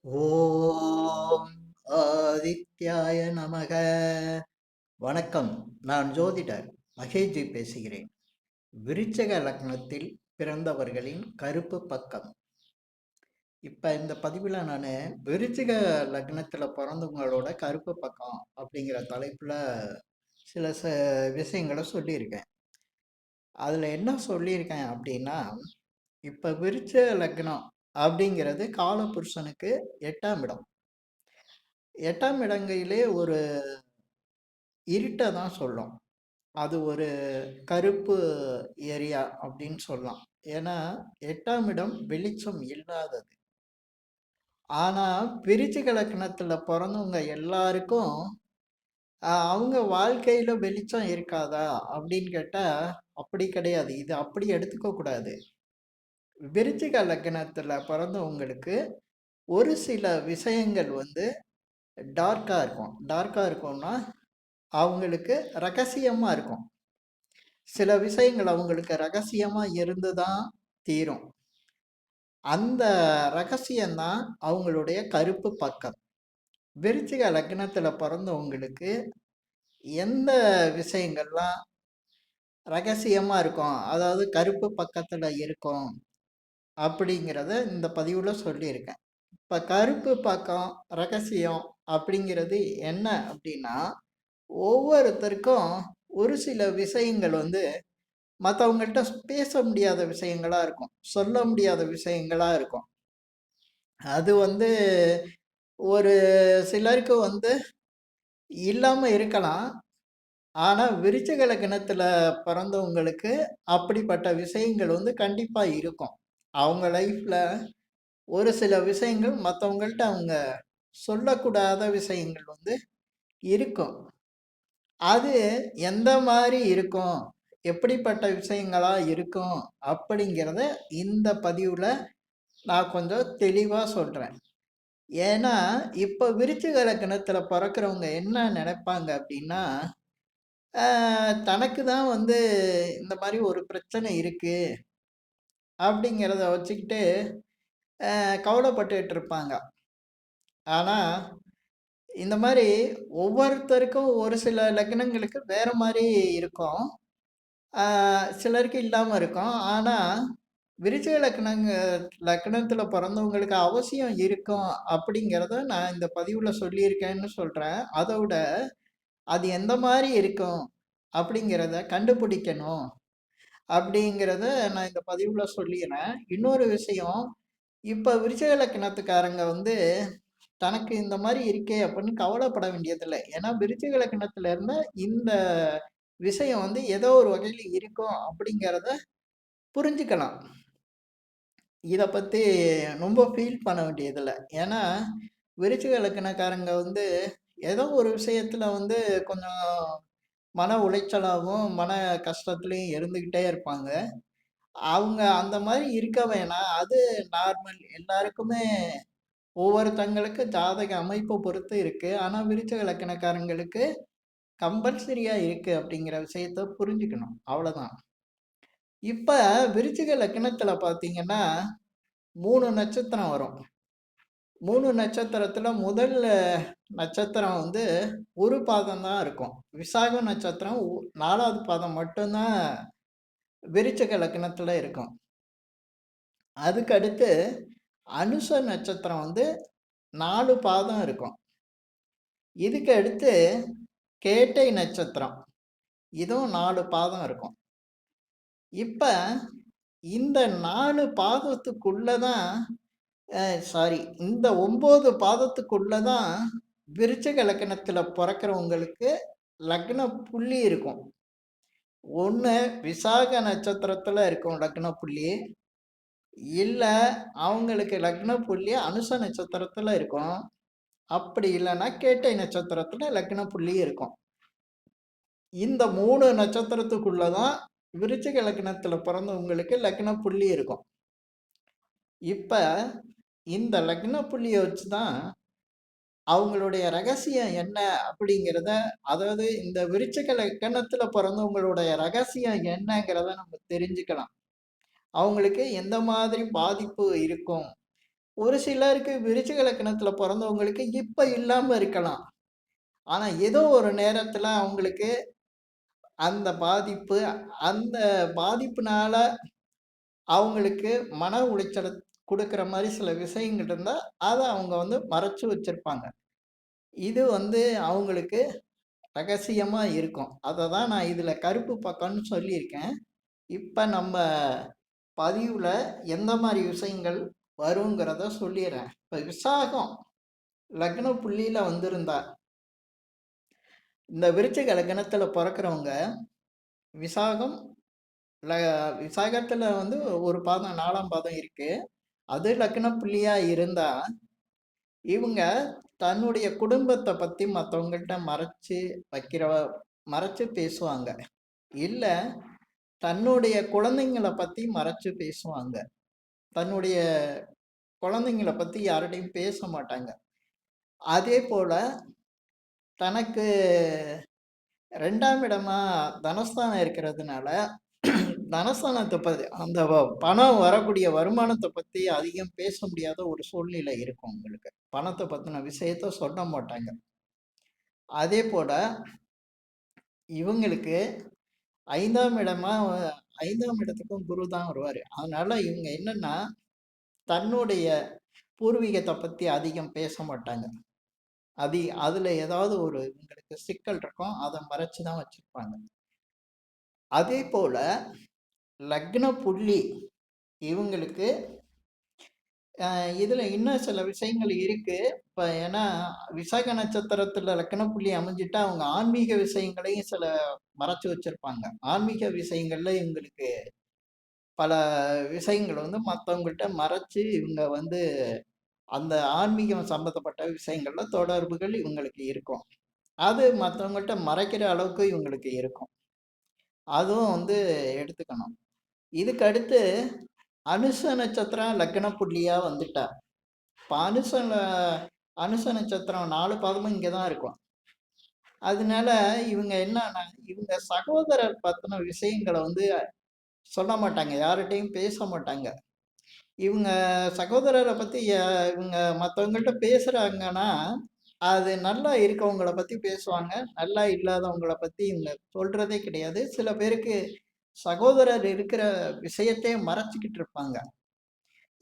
ஓம் ஆதித்யாய நமக. வணக்கம். நான் ஜோதிடர் மகேஜி பேசுகிறேன். விருச்சக லக்னத்தில் பிறந்தவர்களின் கருப்பு பக்கம். இப்ப இந்த பதிவுல நான் விருச்சிக லக்னத்துல பிறந்தவங்களோட கருப்பு பக்கம் அப்படிங்கிற தலைப்புல சில விஷயங்களை சொல்லியிருக்கேன். அதுல என்ன சொல்லியிருக்கேன் அப்படின்னா, இப்ப விருச்ச லக்னம் அப்படிங்கிறது காலபுருஷனுக்கு 8ஆம் இடம். 8ஆம் இடங்கையிலே ஒரு இருட்டை தான் சொல்லும். அது ஒரு கருப்பு ஏரியா அப்படின்னு சொல்லலாம். ஏன்னா 8ஆம் இடம் வெளிச்சம் இல்லாதது. ஆனா விருச்சிக லக்னத்துல பிறந்தவங்க எல்லாருக்கும் அவங்க வாழ்க்கையில வெளிச்சம் இருக்காதா அப்படின்னு கேட்டா அப்படி கிடையாது. இது அப்படி எடுத்துக்க கூடாது. விருச்சிக லக்னத்துல பிறந்தவங்களுக்கு ஒரு சில விஷயங்கள் டார்க்கா இருக்கும். டார்க்கா இருக்கும்னா அவங்களுக்கு ரகசியமா இருக்கும். சில விஷயங்கள் அவங்களுக்கு ரகசியமா இருந்துதான் தீரும். அந்த ரகசியம்தான் அவங்களுடைய கருப்பு பக்கம். விருச்சிக லக்னத்துல பிறந்தவங்களுக்கு எந்த விஷயங்கள்லாம் ரகசியமா இருக்கும், அதாவது கருப்பு பக்கத்துல இருக்கும் அப்படிங்கிறத இந்த பதிவுல சொல்லியிருக்கேன். இப்ப கருப்பு பக்கம் ரகசியம் அப்படிங்கிறது என்ன அப்படின்னா, ஒவ்வொருத்தருக்கும் ஒரு சில விஷயங்கள் மற்றவங்கள்ட்ட பேச முடியாத விஷயங்களா இருக்கும், சொல்ல முடியாத விஷயங்களா இருக்கும். அது ஒரு சிலருக்கு இல்லாம இருக்கலாம். ஆனா விருச்சிக லக்னத்துல பிறந்தவங்களுக்கு அப்படிப்பட்ட விஷயங்கள் கண்டிப்பா இருக்கும். அவங்க லைஃப்ல ஒரு சில விஷயங்கள் மற்றவங்கள்ட்ட அவங்க சொல்லக்கூடாத விஷயங்கள் இருக்கும். அது எந்த மாதிரி இருக்கும், எப்படிப்பட்ட விஷயங்களா இருக்கும் அப்படிங்கிறத இந்த பதிவுல நான் கொஞ்சம் தெளிவா சொல்றேன். ஏன்னா இப்ப விருச்சிக லக்னத்துல பிறக்கிறவங்க என்ன நினைப்பாங்க அப்படின்னா, தனக்கு தான் இந்த மாதிரி ஒரு பிரச்சனை இருக்கு அப்படிங்கிறத வச்சுக்கிட்டு கவலைப்பட்டுட்டு இருப்பாங்க. ஆனா இந்த மாதிரி ஒவ்வொருத்தருக்கும் ஒரு சில லக்னங்களுக்கு வேற மாதிரி இருக்கும். சிலருக்கு இல்லாம இருக்கும். ஆனா விருச்சிக லக்னத்துல பிறந்தவங்களுக்கு அவசியம் இருக்கும் அப்படிங்கிறத நான் இந்த பதிவுல சொல்லியிருக்கேன்னு சொல்றேன். அதோட அது எந்த மாதிரி இருக்கும் அப்படிங்கிறத கண்டுபிடிக்கணும் அப்படிங்கிறத நான் இந்த பதிவுல சொல்லிடுறேன். இன்னொரு விஷயம், இப்ப விருச்சிக லக்னத்துக்காரங்க தனக்கு இந்த மாதிரி இருக்கே அப்படின்னு கவலைப்பட வேண்டியதில்லை. ஏன்னா விருச்சிக லக்னத்துல இருந்த இந்த விஷயம் ஏதோ ஒரு வகையில இருக்கும் அப்படிங்கிறத புரிஞ்சுக்கலாம். இத பத்தி ரொம்ப ஃபீல் பண்ண வேண்டியதில்ல. ஏன்னா விருச்சிக லக்னக்காரங்க ஏதோ ஒரு விஷயத்துல கொஞ்சம் மன உளைச்சலாவும், மன கஷ்டத்துலயும் இருந்துகிட்டே இருப்பாங்க. அவங்க அந்த மாதிரி இருக்க வேணாம். அது நார்மல். எல்லாருக்குமே ஒவ்வொருத்தங்களுக்கு ஜாதக அமைப்ப பொறுத்து இருக்கு. ஆனா விருச்சிக லக்னக்காரங்களுக்கு கம்பல்சரியா இருக்கு அப்படிங்கிற விஷயத்த புரிஞ்சுக்கணும். அவ்வளவுதான். இப்ப விருச்சிக லக்னத்துல பாத்தீங்கன்னா 3 நட்சத்திரம் வரும். 3 நட்சத்திரத்துல முதல் நட்சத்திரம் ஒரு பாதம் தான் இருக்கும். விசாகம் நட்சத்திரம் 4வது பாதம் மட்டும்தான் விருச்சிக லக்னத்துல இருக்கும். அதுக்கு அடுத்து அனுச நட்சத்திரம் 4 பாதம் இருக்கும். இதுக்கு அடுத்து கேட்டை நட்சத்திரம், இதுவும் 4 பாதம் இருக்கும். இப்ப இந்த 4 பாதத்துக்குள்ளதான் சாரி, இந்த 9 பாதத்துக்குள்ளதான் விருச்சிக லக்னத்துல பிறக்கிறவங்களுக்கு லக்ன புள்ளி இருக்கும். ஒண்ணு விசாக நட்சத்திரத்துல இருக்கும் லக்ன புள்ளி, இல்ல அவங்களுக்கு லக்ன புள்ளி அனுச நட்சத்திரத்துல இருக்கும். அப்படி இல்லைன்னா கேட்டை நட்சத்திரத்துல லக்ன புள்ளி இருக்கும். இந்த 3 நட்சத்திரத்துக்குள்ளதான் விருச்சிக லக்னத்துல பிறந்தவங்களுக்கு லக்ன புள்ளி இருக்கும். இப்ப இந்த லக்ன புள்ளியை வச்சுதான் அவங்களுடைய ரகசியம் என்ன அப்படிங்கிறத, அதாவது இந்த விருச்சிக லக்னத்துல பிறந்தவங்களுடைய ரகசியம் என்னங்கிறத நம்ம தெரிஞ்சுக்கலாம். அவங்களுக்கு எந்த மாதிரி பாதிப்பு இருக்கும் ஒரு சிலருக்கு விருச்சிக லக்னத்துல பொறந்தவங்களுக்கு இப்ப இல்லாம இருக்கலாம். ஆனா ஏதோ ஒரு நேரத்துல அவங்களுக்கு அந்த பாதிப்பு, அந்த பாதிப்புனால அவங்களுக்கு மன உளைச்சல குடுக்குற மாரி சில விஷயங்கள் இருந்தா, அத அவங்க வந்து மறைச்சு வச்சிருப்பாங்க. இது வந்து அவங்களுக்கு ரகசியமா இருக்கும். அத தான் நான் இதுல கருப்பு பக்கம்ன்னு சொல்லியிருக்கேன். இப்ப நம்ம பதிவுல எந்த மாரி விஷயங்கள் வருங்கிறத சொல்லிர்றேன். இப்ப விசாகம் லக்ன புள்ளியில வந்திருந்தா, இந்த விருச்சிக லக்னத்துல பொறக்கிறவங்க விசாகம் ல விசாகத்துல வந்து ஒரு பாதம் 4ஆம் பாதம் இருக்கு. அது லக்ன புள்ளியா இருந்தா, இவங்க தன்னுடைய குடும்பத்த பத்தி மத்தவங்கள்ட்ட மறைச்சு பேசுவாங்க. இல்ல தன்னுடைய குழந்தைங்கள பத்தி மறைச்சு பேசுவாங்க. தன்னுடைய குழந்தைங்கள பத்தி யார்ட்டயும் பேச மாட்டாங்க. அதேபோல தனக்கு 2ஆம் இடமா தனஸ்தானம் இருக்கிறதுனால, தனஸ்தானத்த பத்தி அந்த பணம் வரக்கூடிய வருமானத்த பத்தி அதிகம் பேச முடியாத ஒரு சூழ்நிலை இருக்கும் உங்களுக்கு. பணத்த பத்தின விஷயத்த சொல்ல மாட்டாங்க. அதேபோல இவங்களுக்கு 5ஆம் இடமா 5ஆம் இடத்துக்கும் குரு தான் வருவாரு. அதனால இவங்க என்னன்னா, தன்னுடைய பூர்வீகத்த பத்தி அதிகம் பேச மாட்டாங்க. அதுல ஏதாவது ஒரு இவங்களுக்கு சிக்கல் இருக்கும். அத மறைச்சு தான் வச்சிருப்பாங்க. அதேபோல லக்ன புள்ளி இவங்களுக்கு இதுல இன்னும் சில விஷயங்கள் இருக்கு. இப்ப ஏன்னா விசாக நட்சத்திரத்துல லக்ன புள்ளி அமைஞ்சிட்டா, அவங்க ஆன்மீக விஷயங்களையும் சில மறைச்சு வச்சிருப்பாங்க. ஆன்மீக விஷயங்கள்ல இவங்களுக்கு பல விஷயங்கள் வந்து மத்தவங்கள்ட்ட மறைச்சு இவங்க வந்து அந்த ஆன்மீகம் சம்மந்தப்பட்ட விஷயங்கள்ல தொடர்புகள் இவங்களுக்கு இருக்கும். அது மத்தவங்கள்ட்ட மறைக்கிற அளவுக்கு இவங்களுக்கு இருக்கும். அதுவும் வந்து எடுத்துக்கணும். இதுக்கு அடுத்து அனுச நட்சத்திரம் லக்ன புள்ளியா வந்துட்டா. இப்ப அனுச நட்சத்திரம் 4 பாதமும் இங்க தான் இருக்கும். அதனால இவங்க என்னன்னா, இவங்க சகோதரர் பத்தின விஷயங்கள வந்து சொல்ல மாட்டாங்க. யார்ட்டயும் பேச மாட்டாங்க. இவங்க சகோதரர பத்தி இவங்க மத்தவங்கள்ட்ட பேசுறாங்கன்னா, அது நல்லா இருக்கவங்கள பத்தி பேசுவாங்க. நல்லா இல்லாதவங்கள பத்தி இவங்க சொல்றதே கிடையாது. சில பேருக்கு சகோதரர் இருக்கிற விஷயத்தையே மறைச்சுக்கிட்டு இருப்பாங்க.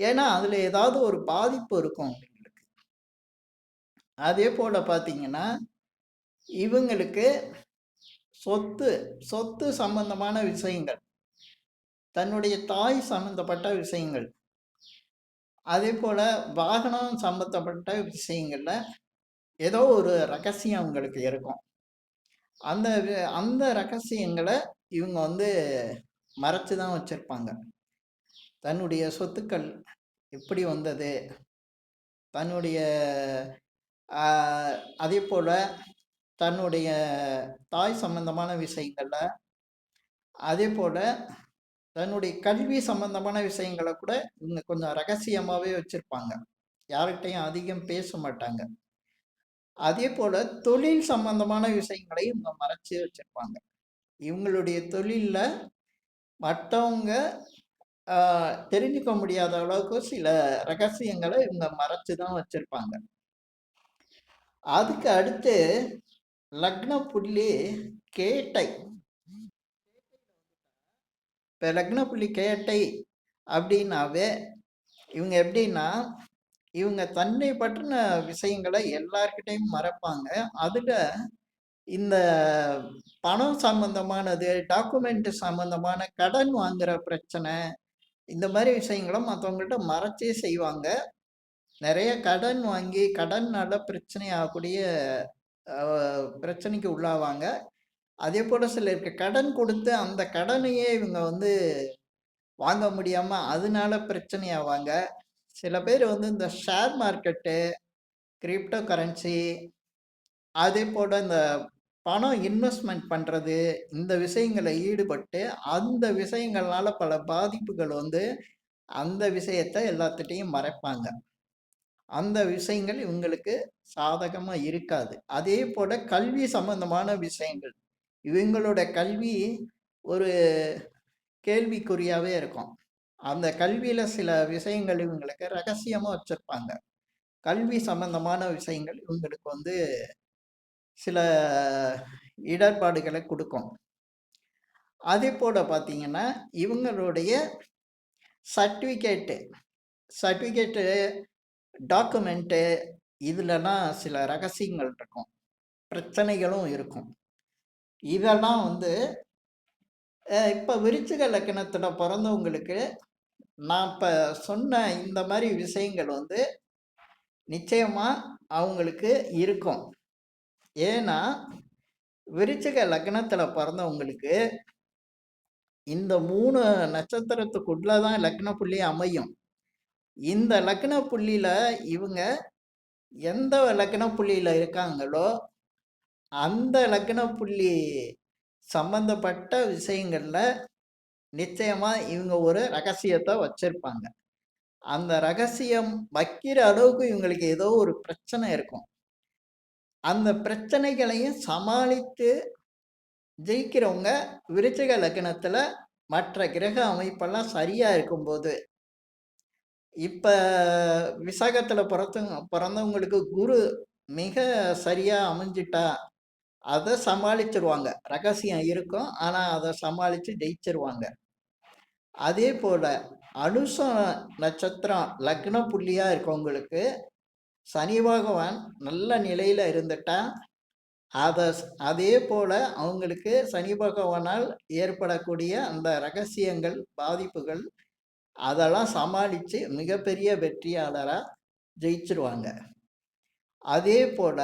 ஏன்னா, அதுல ஏதாவது ஒரு பாதிப்பு இருக்கும் அவங்களுக்கு. அதேபோல பார்த்தீங்கன்னா, இவங்களுக்கு சொத்து சொத்து சம்பந்தமான விஷயங்கள், தன்னுடைய தாய் சம்பந்தப்பட்ட விஷயங்கள், அதேபோல வாகனம் சம்பந்தப்பட்ட விஷயங்கள்ல ஏதோ ஒரு ரகசியம் அவங்களுக்கு இருக்கும். அந்த ரகசியங்கள இவங்க வந்து மறைச்சு தான் வச்சிருப்பாங்க. தன்னுடைய சொத்துக்கள் எப்படி வந்தது? தன்னுடைய அ அதேபோல தன்னுடைய தாய் சம்பந்தமான விஷயங்கள்ல, அதேபோல தன்னுடைய கல்வி சம்பந்தமான விஷயங்கள கூட இவங்க கொஞ்சம் ரகசியமாவே வச்சிருப்பாங்க. யார்கிட்டயும் அதிகம் பேச மாட்டாங்க. அதேபோல தொழில் சம்பந்தமான விஷயங்களையும் இவங்க மறைச்சு வச்சிருப்பாங்க. இவங்களுடைய தொழில்ல மத்தவங்க அ தெரிஞ்சுக்க முடியாத அளவுக்கு சில ரகசியங்கள இவங்க மறைச்சு தான் வச்சிருப்பாங்க. அதுக்கு அடுத்து லக்ன புள்ளி கேட்டை. இப்ப லக்ன புள்ளி கேட்டை அப்படின்னாவே, இவங்க எப்படின்னா, இவங்க தன்னை பற்றின விஷயங்கள எல்லார்கிட்டயும் மறைப்பாங்க. அதுல இந்த பணம் சம்பந்தமானது, டாக்குமெண்ட் சம்பந்தமான கடன் வாங்குற பிரச்சனை, இந்த மாரி விஷயங்கள மத்தவங்கள்ட்ட மறைச்சே செய்வாங்க. நெறைய கடன் வாங்கி, கடன்னால பிரச்சனை ஆகக்கூடிய அ பிரச்சனைக்கு உள்ளாவாங்க. அதேபோல சிலருக்கு கடன் குடுத்து, அந்த கடனையே இவங்க வந்து வாங்க முடியாம அதனால பிரச்சனை ஆவாங்க. சில பேர் வந்து இந்த ஷேர் மார்க்கெட்டு, கிரிப்டோ கரன்சி, அதேபோல இந்த பணம் இன்வெஸ்ட்மென்ட் பண்றது, இந்த விஷயங்கள்ல ஈடுபட்டு, அந்த விஷயங்கள்னால பல பாதிப்புகள் வந்து, அந்த விஷயத்த எல்லாத்துட்டயும் மறைப்பாங்க. அந்த விஷயங்கள் இவங்களுக்கு சாதகமா இருக்காது. அதேபோல கல்வி சம்பந்தமான விஷயங்கள். இவங்களோட கல்வி ஒரு கேள்விக்குறியாவே இருக்கும். அந்த கல்வியில சில விஷயங்கள் இவங்களுக்கு ரகசியமா வச்சிருப்பாங்க. கல்வி சம்பந்தமான விஷயங்கள் இவங்களுக்கு வந்து சில இடர்பாடுகளை குடுக்கும். அதேபோல பார்த்தீங்கன்னா, இவங்களுடைய சர்டிஃபிகேட்டு சர்டிஃபிகேட்டு, டாக்குமெண்ட்டு இதுலலாம் சில ரகசியங்கள் இருக்கும். பிரச்சனைகளும் இருக்கும். இதெல்லாம் வந்து இப்ப விருச்சிக லக்னத்துல பொறந்தவங்களுக்கு, நான் இப்ப சொன்ன இந்த மாரி விஷயங்கள் வந்து நிச்சயமா அவங்களுக்கு இருக்கும். ஏன்னா, விருச்சிக லக்னத்துல பொறந்தவங்களுக்கு இந்த 3 நட்சத்திரத்துக்குள்ள தான் லக்ன புள்ளி அமையும். இந்த லக்ன புள்ளியில இவங்க எந்த லக்ன புள்ளியில இருக்காங்களோ, அந்த லக்ன புள்ளி சம்பந்தப்பட்ட விஷயங்கள்ல நிச்சயமா இவங்க ஒரு ரகசியத்த வச்சிருப்பாங்க. அந்த ரகசியம் வைக்கிற அளவுக்கு இவங்களுக்கு ஏதோ ஒரு பிரச்சனை இருக்கும். அந்த பிரச்சனைகளையும் சமாளித்து ஜெயிக்கிறவங்க விருச்சிக லக்னத்துல மற்ற கிரக அமைப்பெல்லாம் சரியா இருக்கும்போது, இப்ப விசாகத்துல பொறந்தவங்களுக்கு குரு மிக சரியா அமைஞ்சிட்டா, அத சமாளிச்சுருவாங்க. ரகசியம் இருக்கும். ஆனா, அத சமாளிச்சு ஜெயிச்சுருவாங்க. அதே போல அனுசம் நட்சத்திரம் லக்ன புள்ளியா இருக்கவங்களுக்கு சனி பகவான் நல்ல நிலையில இருந்துட்டா, அத அதே போல அவங்களுக்கு சனி பகவானால் ஏற்படக்கூடிய அந்த ரகசியங்கள், பாதிப்புகள் அதெல்லாம் சமாளிச்சு மிகப்பெரிய வெற்றியாளரா ஜெயிச்சுருவாங்க. அதே போல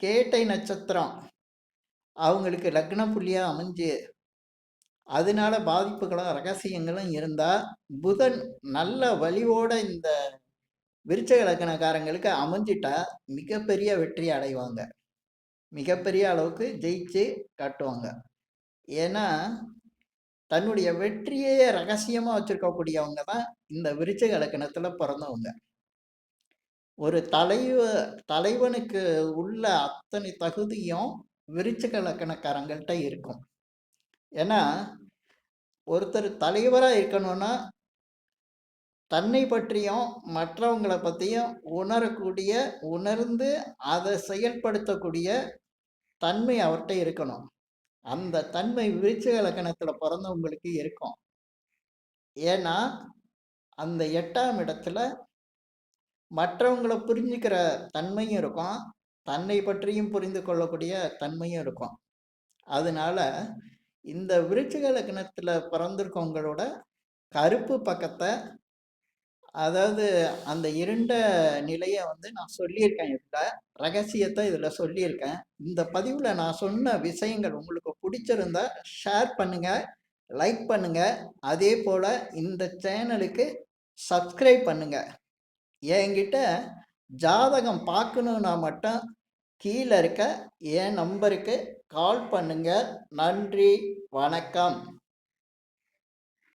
கேட்டை நட்சத்திரம் அவங்களுக்கு லக்ன புள்ளியா அமைஞ்சு, அதனால பாதிப்புகளும், ரகசியங்களும் இருந்தா, புதன் நல்ல வலிவோட இந்த விருச்சிக லக்னக்காரங்களுக்கு அமைஞ்சிட்டா, மிகப்பெரிய வெற்றி அடைவாங்க. மிகப்பெரிய அளவுக்கு ஜெயிச்சு காட்டுவாங்க. ஏன்னா, தன்னுடைய வெற்றியே ரகசியமா வச்சிருக்கக்கூடியவங்க தான் இந்த விருச்சிக லக்னத்துல பொறந்தவங்க. ஒரு தலைவனுக்கு உள்ள அத்தனை தகுதியும் விருச்சிக லக்னக்காரங்கள்ட்ட இருக்கும். ஏன்னா, ஒருத்தர் தலைவரா இருக்கணும்னா, தன்னை பற்றியும், மற்றவங்கள பத்தியும் உணரக்கூடிய, உணர்ந்து அத செயல்படுத்தக்கூடிய தன்மை அவர்ட்ட இருக்கணும். அந்த தன்மை விருச்சிக லக்னத்துல பொறந்தவங்களுக்கு இருக்கும். ஏன்னா, அந்த 8ஆம் இடத்துல மற்றவங்கள புரிஞ்சுக்கிற தன்மையும் இருக்கும். தன்னை பற்றியும் புரிந்து கொள்ளக்கூடிய தன்மையும் இருக்கும். அதனால, இந்த விருச்சிக லக்னத்துல பிறந்திருக்கவங்களோட கருப்பு பக்கத்த, அதாவது அந்த இருண்ட நிலைய வந்து நான் சொல்லியிருக்கேன் இதுல. ரகசியத்த இதுல சொல்லியிருக்கேன். இந்த பதிவுல நான் சொன்ன விஷயங்கள் உங்களுக்கு புடிச்சிருந்தா ஷேர் பண்ணுங்க, லைக் பண்ணுங்க. அதே போல இந்த சேனலுக்கு சப்ஸ்கிரைப் பண்ணுங்க. என்கிட்ட ஜாதகம் பார்க்கணுன்னா மட்டும் கீழ இருக்க என் நம்பருக்கு கால் பண்ணுங்க. நன்றி, வணக்கம்.